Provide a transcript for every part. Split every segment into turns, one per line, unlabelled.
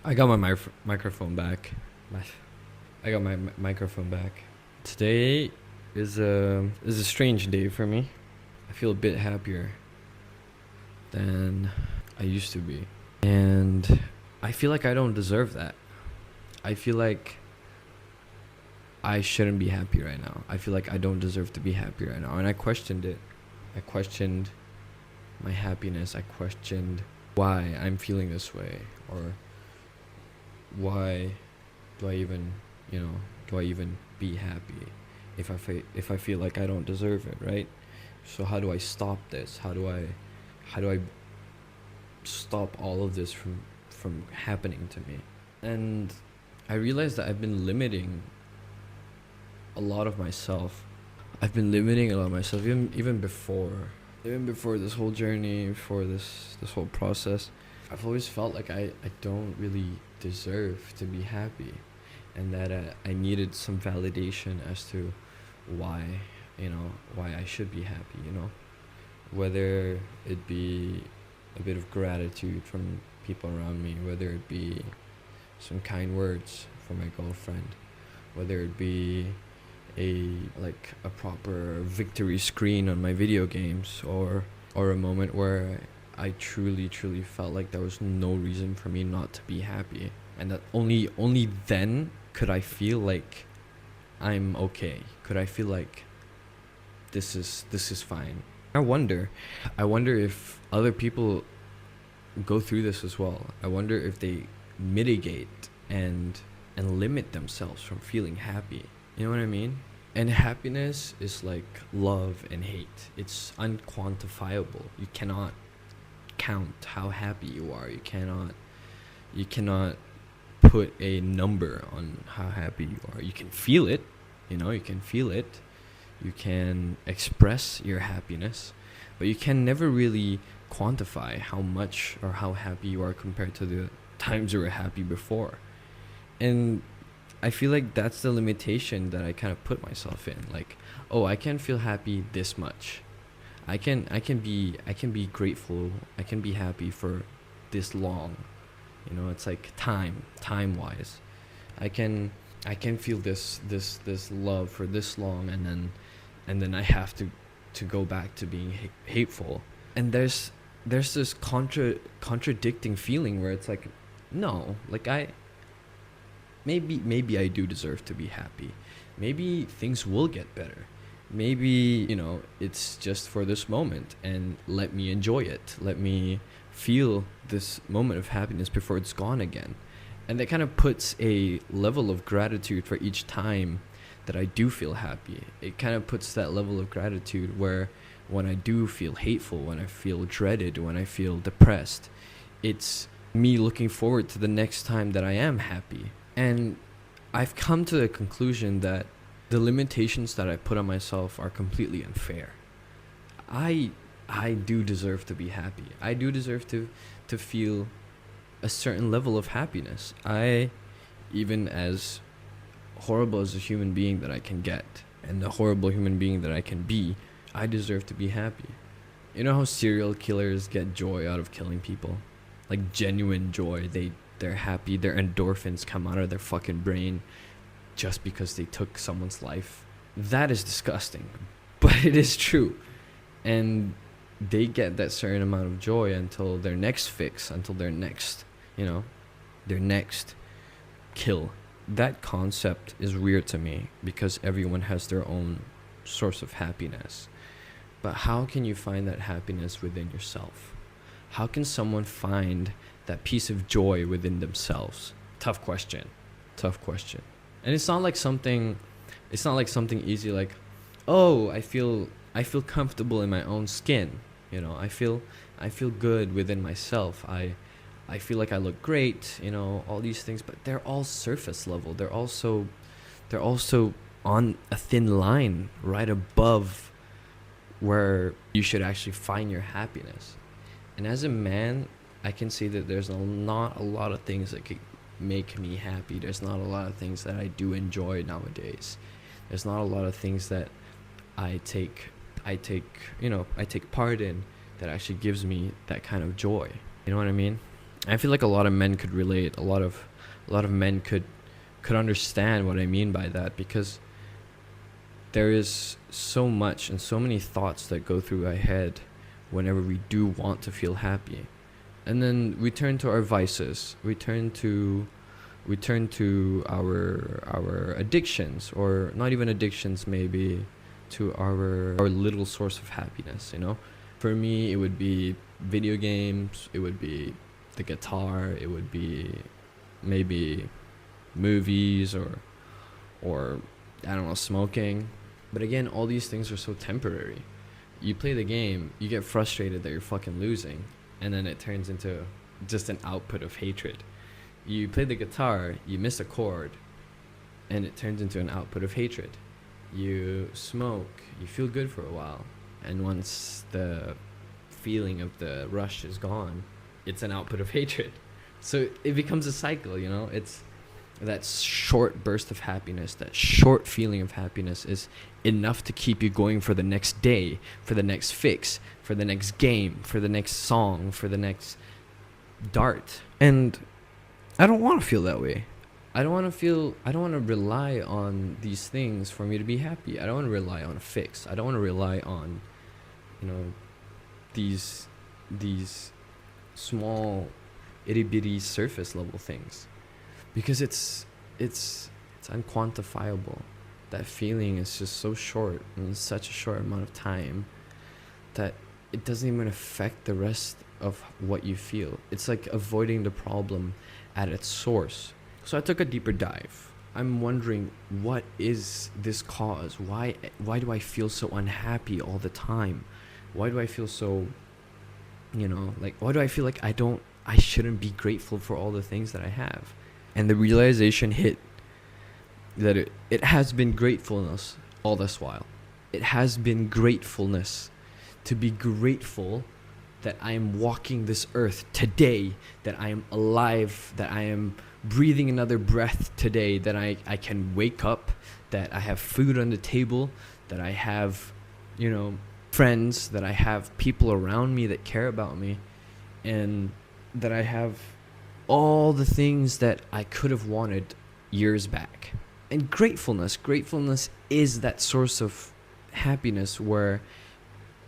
I got my microphone back. My, I got my microphone back. Today is a strange day for me. I feel a bit happier than I used to be, and I feel like I don't deserve that. I feel like I shouldn't be happy right now. I feel like I don't deserve to be happy right now, and I questioned it. I questioned my happiness. I questioned why I'm feeling this way, or why do I even, do I even be happy if I feel like I don't deserve it, right? So how do I stop this? How do I stop all of this from happening to me? And I realized that I've been limiting a lot of myself. I've been limiting a lot of myself even before this whole journey, before this whole process. I've always felt like I don't really deserve to be happy, and that I needed some validation as to why, why I should be happy, whether it be a bit of gratitude from people around me, whether it be some kind words from my girlfriend, whether it be a proper victory screen on my video games, or a moment where I truly felt like there was no reason for me not to be happy, and that only then could I feel like I'm okay. Could I feel like this is fine? I wonder if other people go through this as well. I wonder if they mitigate and limit themselves from feeling happy. You know what I mean? And happiness is like love and hate. It's unquantifiable. You cannot count how happy you are. You cannot put a number on how happy you are. You can feel it, you can feel it. You can express your happiness, but you can never really quantify how much or how happy you are compared to the times you were happy before. And I feel like that's the limitation that I kind of put myself in. Like, oh, I can feel happy this much. I can be grateful. I can be happy for this long. It's like time wise. I can I can feel this love for this long, and then I have to go back to being hateful. And there's this contradicting feeling where it's like, no, like maybe I do deserve to be happy. Maybe things will get better. Maybe, it's just for this moment, and let me enjoy it. Let me feel this moment of happiness before it's gone again. And that kind of puts a level of gratitude for each time that I do feel happy. It kind of puts that level of gratitude where when I do feel hateful, when I feel dreaded, when I feel depressed, it's me looking forward to the next time that I am happy. And I've come to the conclusion that the limitations that I put on myself are completely unfair. I I do deserve to be happy. I do deserve to feel a certain level of happiness. Even as horrible as a human being that I can get, and the horrible human being that I can be, I deserve to be happy. You know how serial killers get joy out of killing people? Like genuine joy. They're happy, their endorphins come out of their fucking brain just because they took someone's life. That is disgusting, but it is true. And they get that certain amount of joy until their next fix, until their next, you know, their next kill. That concept is weird to me because everyone has their own source of happiness. But how can you find that happiness within yourself? How can someone find that piece of joy within themselves? Tough question. Tough question. And it's not like something easy like, oh, I feel comfortable in my own skin. I feel good within myself. I feel like I look great, all these things, but they're all surface level. They're also on a thin line right above where you should actually find your happiness. And as a man, I can see that there's not a lot of things that could make me happy. There's not a lot of things that I do enjoy nowadays. There's not a lot of things that I take I take part in that actually gives me that kind of joy. You know what I mean? I feel like a lot of men could relate. A lot of men could understand what I mean by that, because there is so much and so many thoughts that go through our head whenever we do want to feel happy. And then we turn to our vices. We turn to our addictions, or not even addictions, maybe to our little source of happiness, you know? For me, it would be video games, it would be the guitar, it would be maybe movies, or I don't know, smoking. But again, all these things are so temporary. You play the game, you get frustrated that you're fucking losing, and then it turns into just an output of hatred. You play the guitar, you miss a chord, and it turns into an output of hatred. You smoke, you feel good for a while, and once the feeling of the rush is gone, it's an output of hatred. So it becomes a cycle, you know? It's that short burst of happiness, that short feeling of happiness is enough to keep you going for the next day, for the next fix, for the next game, for the next song, for the next dart. And I don't want to feel that way. I don't want to rely on these things for me to be happy. I don't want to rely on a fix. I don't want to rely on, you know, these small itty bitty surface level things, because it's unquantifiable. That feeling is just so short, and in such a short amount of time, that it doesn't even affect the rest of what you feel. It's like avoiding the problem at its source. So I took a deeper dive. I'm wondering, what is this cause? Why do I feel so unhappy all the time? Why do I feel so, why do I feel like I shouldn't be grateful for all the things that I have? And the realization hit that it has been gratefulness all this while. It has been gratefulness. To be grateful that I am walking this earth today, that I am alive, that I am breathing another breath today, that I can wake up, that I have food on the table, that I have, friends, that I have people around me that care about me, and that I have all the things that I could have wanted years back. And gratefulness is that source of happiness where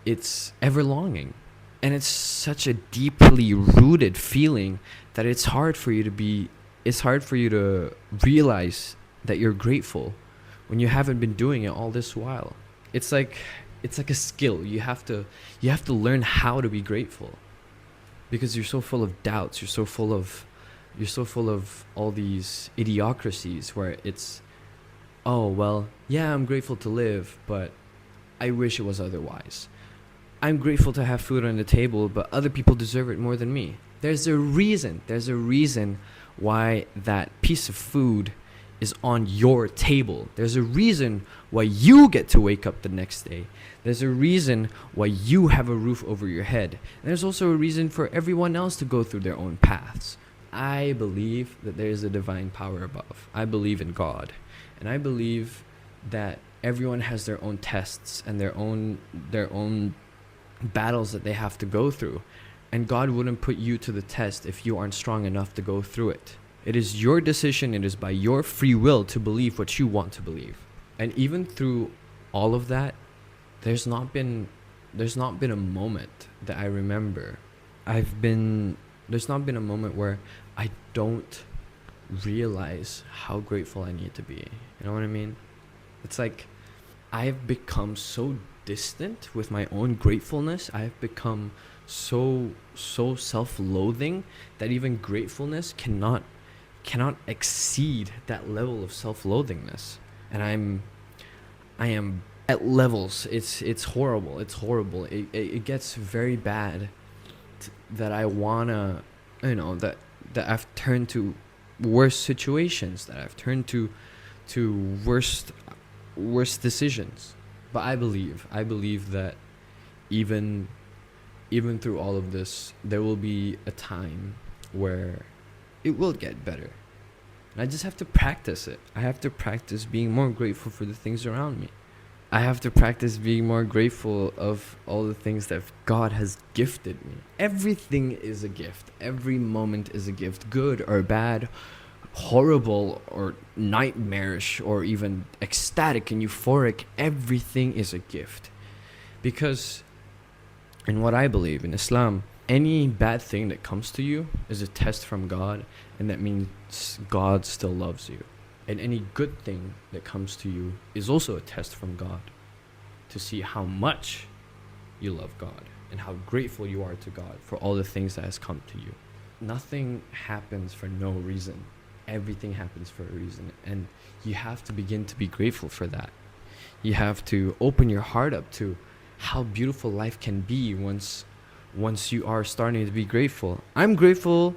it's ever longing. And it's such a deeply rooted feeling that it's hard for you to realize that you're grateful when you haven't been doing it all this while. It's like a skill. You have to learn how to be grateful, because you're so full of doubts. You're so full of all these idiocracies where it's, oh, well, yeah, I'm grateful to live, but I wish it was otherwise. I'm grateful to have food on the table, but other people deserve it more than me. There's a reason why that piece of food is on your table. There's a reason why you get to wake up the next day. There's a reason why you have a roof over your head. And there's also a reason for everyone else to go through their own paths. I believe that there is a divine power above. I believe in God. And I believe that everyone has their own tests and their own battles that they have to go through, and God wouldn't put you to the test if you aren't strong enough to go through it. It is your decision. It is by your free will to believe what you want to believe. And even through all of that, there's not been a moment that I remember. There's not been a moment where I don't realize how grateful I need to be. You know what I mean? It's like I've become so distant with my own gratefulness. I've become so self-loathing that even gratefulness cannot exceed that level of self-loathingness. And I am at levels. It's horrible. It gets very bad that I wanna, that I've turned to worse situations, that I've turned to worst decisions. But I believe that even through all of this, there will be a time where it will get better. And I just have to practice it. I have to practice being more grateful for the things around me. I have to practice being more grateful of all the things that God has gifted me. Everything is a gift. Every moment is a gift, good or bad, horrible or nightmarish or even ecstatic and euphoric. Everything is a gift. Because in what I believe in Islam, any bad thing that comes to you is a test from God, and that means God still loves you. And any good thing that comes to you is also a test from God to see how much you love God and how grateful you are to God for all the things that has come to you. Nothing happens for no reason. Everything happens for a reason, and you have to begin to be grateful for that. You have to open your heart up to how beautiful life can be once you are starting to be grateful. I'm grateful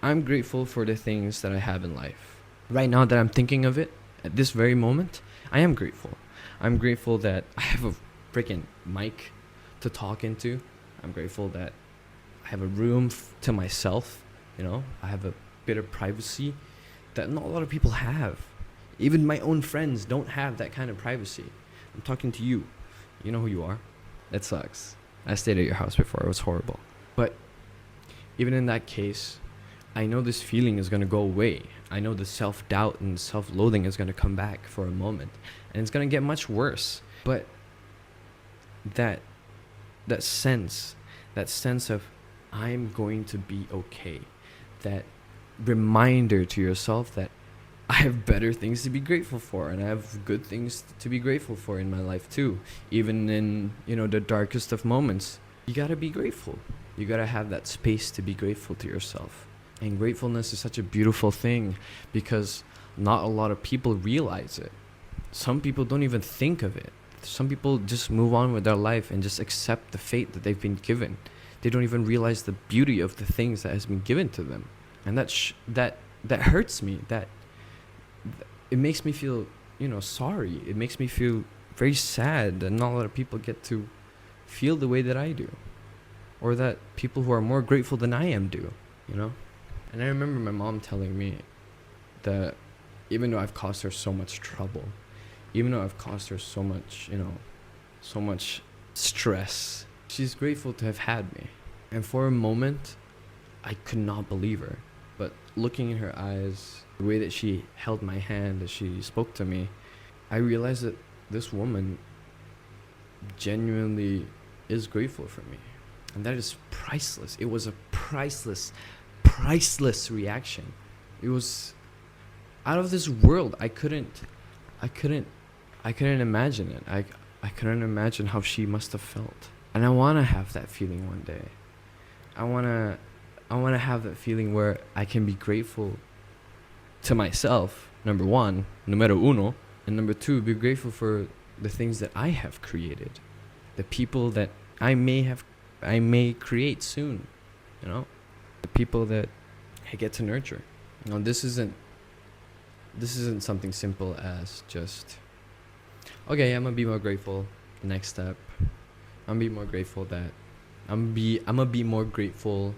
for the things that I have in life. Right now that I'm thinking of it, at this very moment, I am grateful. I'm grateful that I have a freaking mic to talk into. I'm grateful that I have a room to myself. I have a bit of privacy that not a lot of people have. Even my own friends don't have that kind of privacy. I'm talking to you. You know who you are. That sucks. I stayed at your house before. It was horrible. But even in that case, I know this feeling is going to go away. I know the self-doubt and self-loathing is going to come back for a moment. And it's going to get much worse. But that sense of I'm going to be okay. That reminder to yourself that I have better things to be grateful for, and I have good things to be grateful for in my life too. Even in, the darkest of moments, you got to be grateful. You got to have that space to be grateful to yourself. And gratefulness is such a beautiful thing because not a lot of people realize it. Some people don't even think of it. Some people just move on with their life and just accept the fate that they've been given. They don't even realize the beauty of the things that has been given to them. And that hurts me. That it makes me feel, sorry. It makes me feel very sad that not a lot of people get to feel the way that I do. Or that people who are more grateful than I am do, And I remember my mom telling me that even though I've caused her so much trouble, even though I've caused her so much, so much stress, she's grateful to have had me. And for a moment, I could not believe her. But looking in her eyes, the way that she held my hand as she spoke to me, I realized that this woman genuinely is grateful for me. And that is priceless. It was a priceless reaction. It was out of this world. I couldn't imagine it. I couldn't imagine how she must have felt. And I want to have that feeling one day. I want to have that feeling where I can be grateful to myself, number one, numero uno, and number two, be grateful for the things that I have created, the people that I may create soon, the people that I get to nurture. This isn't something simple as just, okay, I'm gonna be more grateful. Next step, I'm gonna be more grateful that I'm gonna be more grateful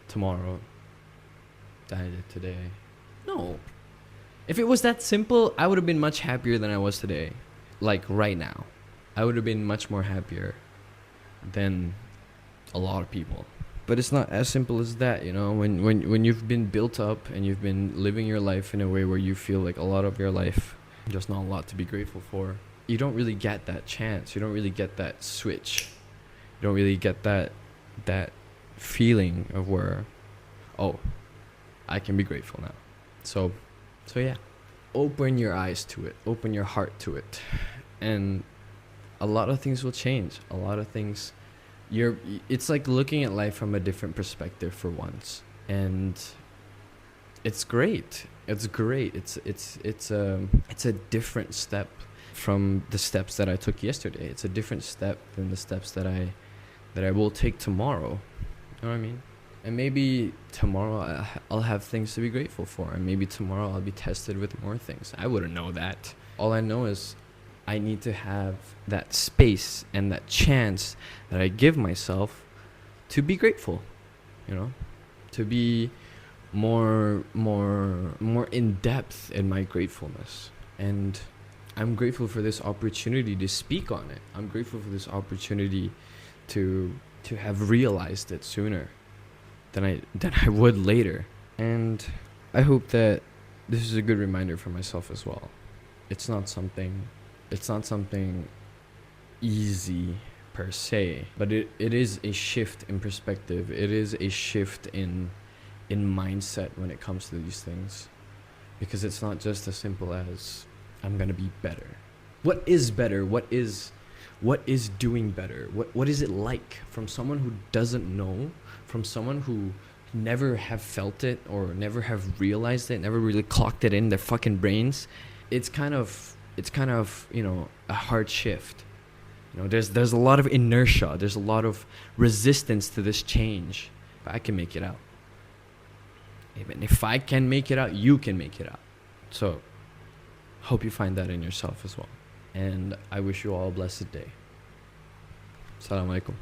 tomorrow than I did today. No. If it was that simple, I would have been much happier than I was today. Like right now. I would have been much more happier than a lot of people. But it's not as simple as that, when you've been built up and you've been living your life in a way where you feel like a lot of your life, there's not a lot to be grateful for. You don't really get that chance. You don't really get that switch. You don't really get that feeling of where, oh, I can be grateful now. So yeah, open your eyes to it, open your heart to it, and a lot of things will change. A lot of things, it's like looking at life from a different perspective for once, and it's great. It's great. It's a different step from the steps that I took yesterday. It's a different step than the steps that I will take tomorrow. You know what I mean? And maybe tomorrow I'll have things to be grateful for. And maybe tomorrow I'll be tested with more things. I wouldn't know that. All I know is I need to have that space and that chance that I give myself to be grateful. To be more in depth in my gratefulness. And I'm grateful for this opportunity to speak on it. I'm grateful for this opportunity to have realized it sooner than I would later. And I hope that this is a good reminder for myself as well. It's not something easy per se, but it is a shift in perspective. It is a shift in mindset when it comes to these things, because it's not just as simple as I'm gonna be better. What is better? What is doing better? What is it like from someone who doesn't know, from someone who never have felt it or never have realized it, never really clocked it in their fucking brains? It's kind of a hard shift. There's a lot of inertia, there's a lot of resistance to this change, but I can make it out. Even if I can make it out, you can make it out. So hope you find that in yourself as well. And I wish you all a blessed day. Assalamu alaikum.